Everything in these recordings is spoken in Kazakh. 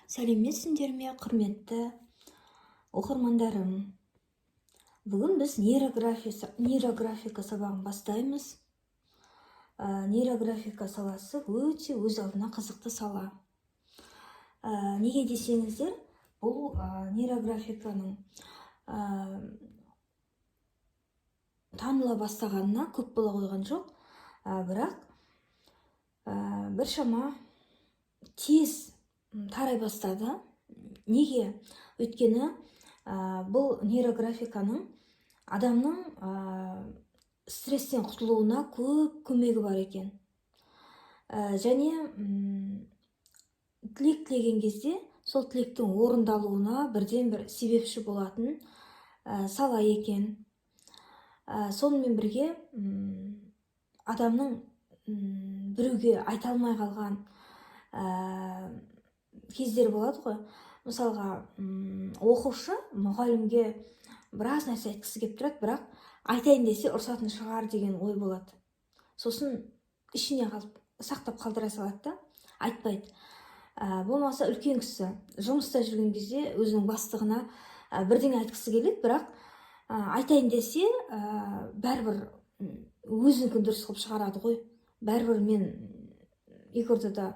Сәлеметсіңдер ме, құрметті оқырмандарым. Бүгін біз нейрографика сабағын бастаймыз. Нейрографика саласы өте өз алдына қызықты сала. Неге десеңіздер, бұл нейрографиканың таныла бастағанына көп бола қойған жоқ, бірақ біршама тез тарай бастады. Неге? Өйткені бұл нейрографиканың адамның стресстен құтылуына көп көмегі бар екен. Және тілек тілеген кезде сол тілектің орындалуына бірден бір себепші болатын сала екен. Сонымен бірге адамның біреуге айта алмай қалған кездер болады ғой. Мысалға, оқушы мұғалімге біраз нәрсе айтқысы келіп тұрады, бірақ айтайын десе ұрсатын шығар деген ой болады. Сосын ішіне қалып сақтап қалдыра салады да, айтпайды. Болмаса үлкен кісі жұмыста жүрген кезде өзінің бастығына бірдеңе айтқысы келеді, бірақ айтайын десе бәрібір өзінікін дұрыс қылып шығарады ғой. Бәрібір мен екі ортада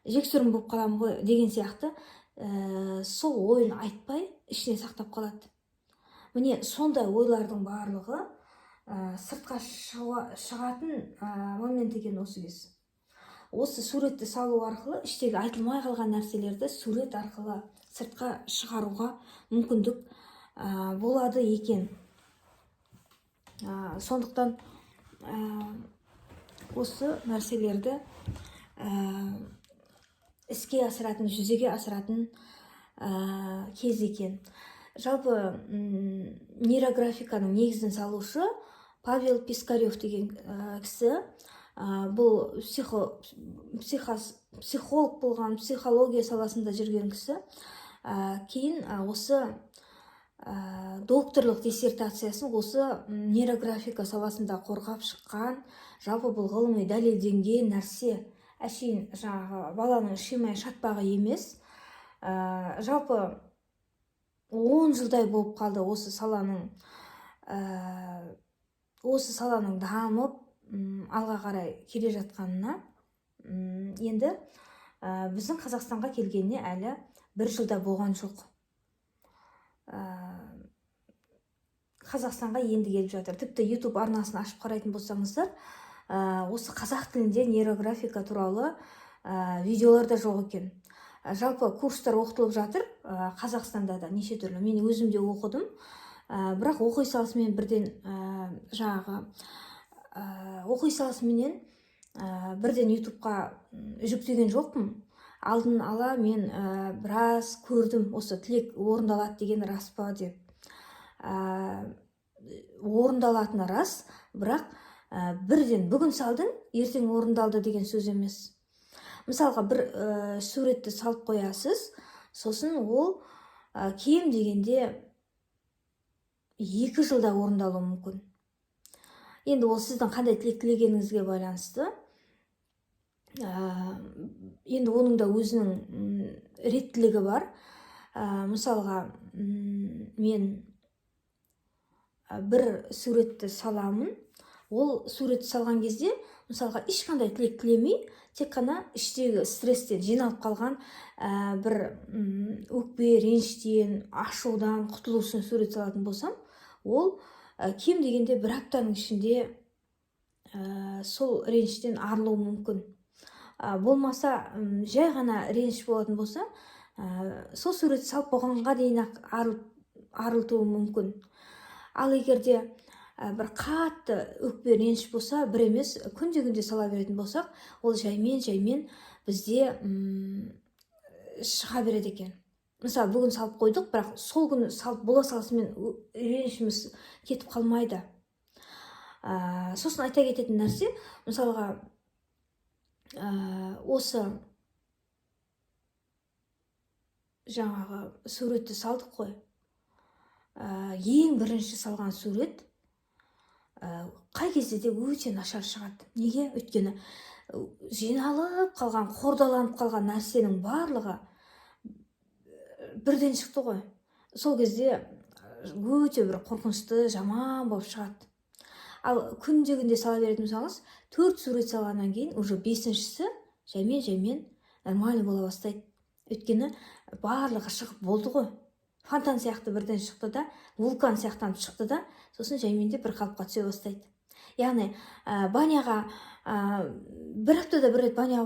жексұрын болып қаламын ғой деген сияқты сол ойын айтпай ішіне сақтап қалады. Міне сондай ойлардың барлығы сыртқа шығатын момент екен осы кез. Осы суретті салу арқылы іштегі айтылмай қалған нәрселерді сурет арқылы сыртқа шығаруға мүмкіндік болады екен. Сондықтан осы нәрселерді іске асыратын, жүзеге асыратын кез екен. Жалпы нейрографиканың негізін салушы Павел Пискарев деген кісі, бұл психолог болған, психология саласында жүрген кісі. Кейін осы докторлық диссертациясын осы нейрографика саласында қорғап шыққан. Жалпы бұл ғылыми дәлелденген нәрсе. Әшейін жаңағы баланың шимай шатпағы емес. Жалпы 10 жылдай болып қалды осы саланың дамып алға қарай келе жатқанына. Енді біздің Қазақстанға келгеніне әлі 1 жылда болған жоқ. Қазақстанға енді келіп жатыр. Тіпті YouTube арнасын ашып қарайтын болсаңыздар, осы қазақ тілінде нейрографика туралы видеолар да жоқ екен. Жалпы курстар оқытылып жатыр Қазақстанда да неше түрлі. Мен өзім де оқыдым, бірақ оқи саласымен бірден YouTube'қа жүктеген жоқпын. Алдын ала мен біраз көрдім, осы тілек орындалады деген рас па деп. Орындалатыны рас, бірақ бірден бүгін салдың, ертең орындалды деген сөз емес. Мысалға, бір суретті салып қоясыз, сосын ол кем дегенде 2 жылда орындалуы мүмкін. Енді ол сіздің қандай тілек тілегеніңізге байланысты. Енді оның да өзінің реттілігі бар. Мысалға, мен бір суретті саламын. Ол суретті салған кезде, мысалға, ешқандай тілек тілемей, тек қана іштегі стресстен жиналып қалған бір өкпе, реніштен, ашудан құтылу үшін сурет салатын болсам, ол кем дегенде 1 аптаның ішінде сол реніштен арылуы мүмкін. Болмаса, жай ғана реніш болатын болса, сол суретті салып болғанға дейін арылтуы мүмкін. Ал егерде бір қатты өкпе реніш болса, бір емес, күнде сала беретін болсақ, ол жаймен бізде шыға береді екен. Мысалы, бүгін салып қойдық, бірақ сол күні салып бола салысымен ренішіміз кетіп қалмайды. Сосын айта кететін нәрсе, мысалға, осы жаңағы суретті салдық қой. Ең бірінші салған сурет қай кезде де өте нашар шығады. Неге? Өйткені жиналып қалған, қордаланып қалған нәрсенің барлығы бірден шықты ғой. Сол кезде өте бір қорқынышты, жаман болып шығады. Ал күнде сала беретін болсаңыз, 4 сурет салғаннан кейін уже 5-шісі жаймен нормально бола бастайды. Өйткені барлығы шығып болды ғой. Фонтан сияқты бірден шықты да, вулкан сияқтанып шықты да, сосын жайменде бір қалыпқа түсе бастайды. Яғни баняға бір аптада бір рет баняға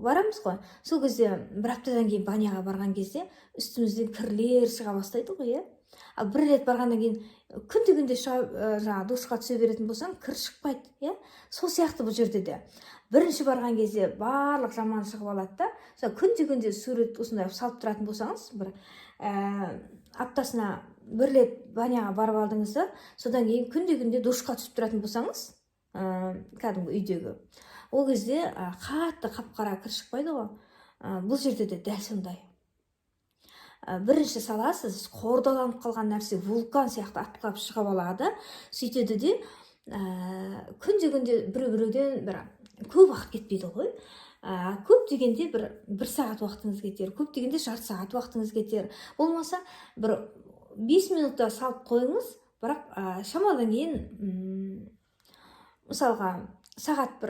барамыз ғой. Сол кезде бір аптадан кейін баняға барған кезде үстімізден кірлер шыға бастайды ғой, иә. Ал бір рет барғаннан кейін күнде жаңа душқа түсе беретін болсаң, кір шықпайды, иә. Сол сияқты бұл жерде де. Бірінші барған кезде барлық жаман шығып алады да, күнде сурет осындай салып тұратын болсаңыз, бір аптасына бір рет баняға барып алдыңыз да, содан кейін күнде душқа түсіп тұратын болсаңыз, кәдімгі үйдегі, ол кезде қатты қап-қара кір шықпайды ғой. Бұл жерде де дәл сондай. Бірінші саласыз, қордаланып қалған нәрсе вулкан сияқты атқылап шығып алады. Сөйтеді де күнде біреуден бір көп уақыт кетпейді ғой. Көп дегенде бір сағат уақытыңыз кетер, көп дегенде жарты сағат уақытыңыз кетер. Болмаса бір 5 минутта салып қойыңыз, бірақ шамадан кейін мысалға сағат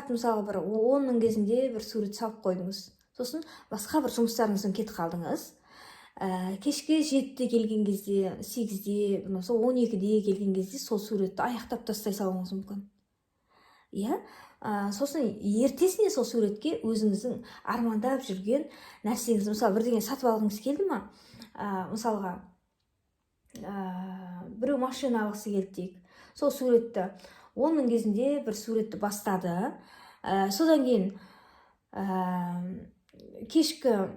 мысалы бір 10-ның кезінде бір сурет салып қойдыңыз. Сосын басқа бір жұмыстарыңыздан кетіп қалдыңыз. Кешке 7-де келген кезде, 8-де, 12-де келген кезде сол суретті аяқтап тастай салуыңыз мүмкін. Иә? Сосын ертесіне сол суретке өзіңіздің армандап жүрген нәрсеңіз, мысалы бірдеңе сатып алғыңыз келді ма? Мысалға біреу машина алғысы келді дейік. Сол суретті 10-ның кезінде бір суретті бастады. Содан кейін кешкі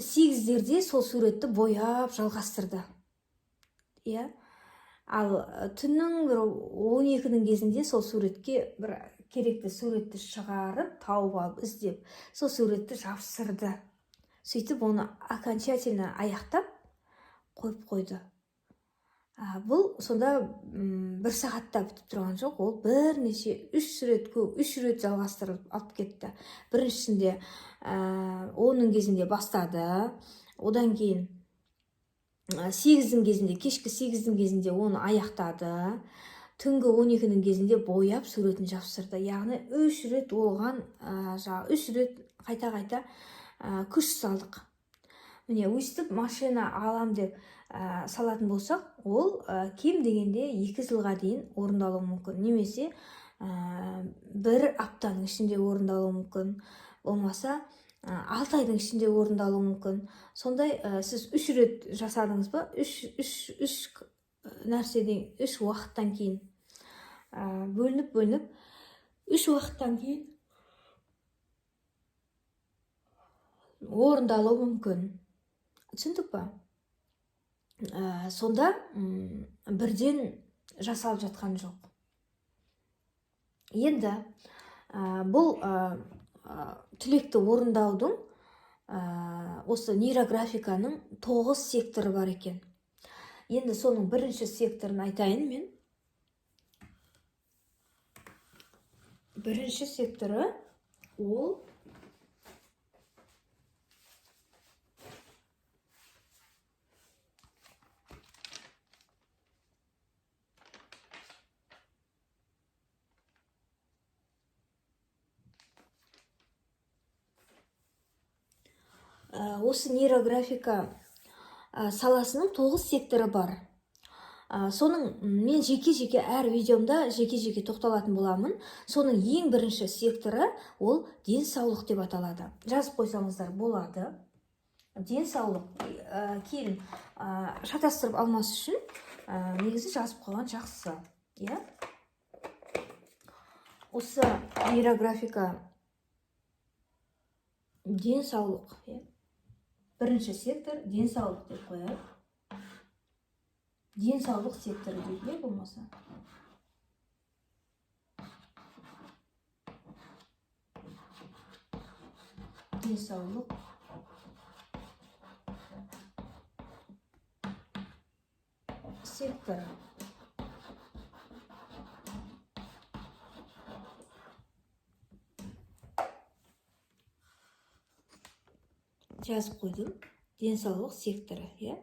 8-дерде сол суретті бояп жалғастырды. Иә? Ал түннің 12-нің кезінде сол суретке бір керекті суретті шығарып, тауып алып, іздеп, сол суретті жапсырды. Сөйтіп оны окончательно аяқтап қойып қойды. Бұл сонда бір сағатта бітіп тұрған жоқ, ол бірнеше 3 рет жалғастырып алып кетті. Біріншісінде 10-ның кезінде бастады, одан кейін 8-дің кезінде, кешкі 8-дің кезінде оны аяқтады, түнгі 12-нің кезінде бояп суретін жапсырды. Яғни 3 рет оған 3 рет қайта күш салдық. Міне, өстіп машина алам деп салатын болсақ, ол кем дегенде 2 жылға дейін орындалуы мүмкін. Немесе 1 аптаның ішінде орындалуы мүмкін. Болмаса 6 айдың ішінде орындалуы мүмкін. Сондай сіз 3 рет жасадыңыз ба, 3 нәрседен 3 уақыттан кейін бөлініп 3 уақыттан кейін орындалуы мүмкін. Түсіндік па? Сонда бірден жасалып жатқан жоқ. Енді бұл түлекті орындаудың осы нейрографиканың 9 секторы бар екен. Енді соның бірінші секторын айтайын мен. Бірінші секторы ол осы нейрографика саласының 9 секторы бар. Соның мен жеке әр видеомда жеке тоқталатын боламын. Соның ең бірінші секторы ол денсаулық деп аталады. Жазып қойсаңыздар болады. Денсаулық, кейін шатастырып алмас үшін негізі жазып қойған жақсы. Осы нейрографика денсаулық. Бірінші сектор денсаулық деп қояды. Денсаулық секторы дейді, болмаса. Денсаулық секторы. жазып қойдым. Денсаулық секторы, иә.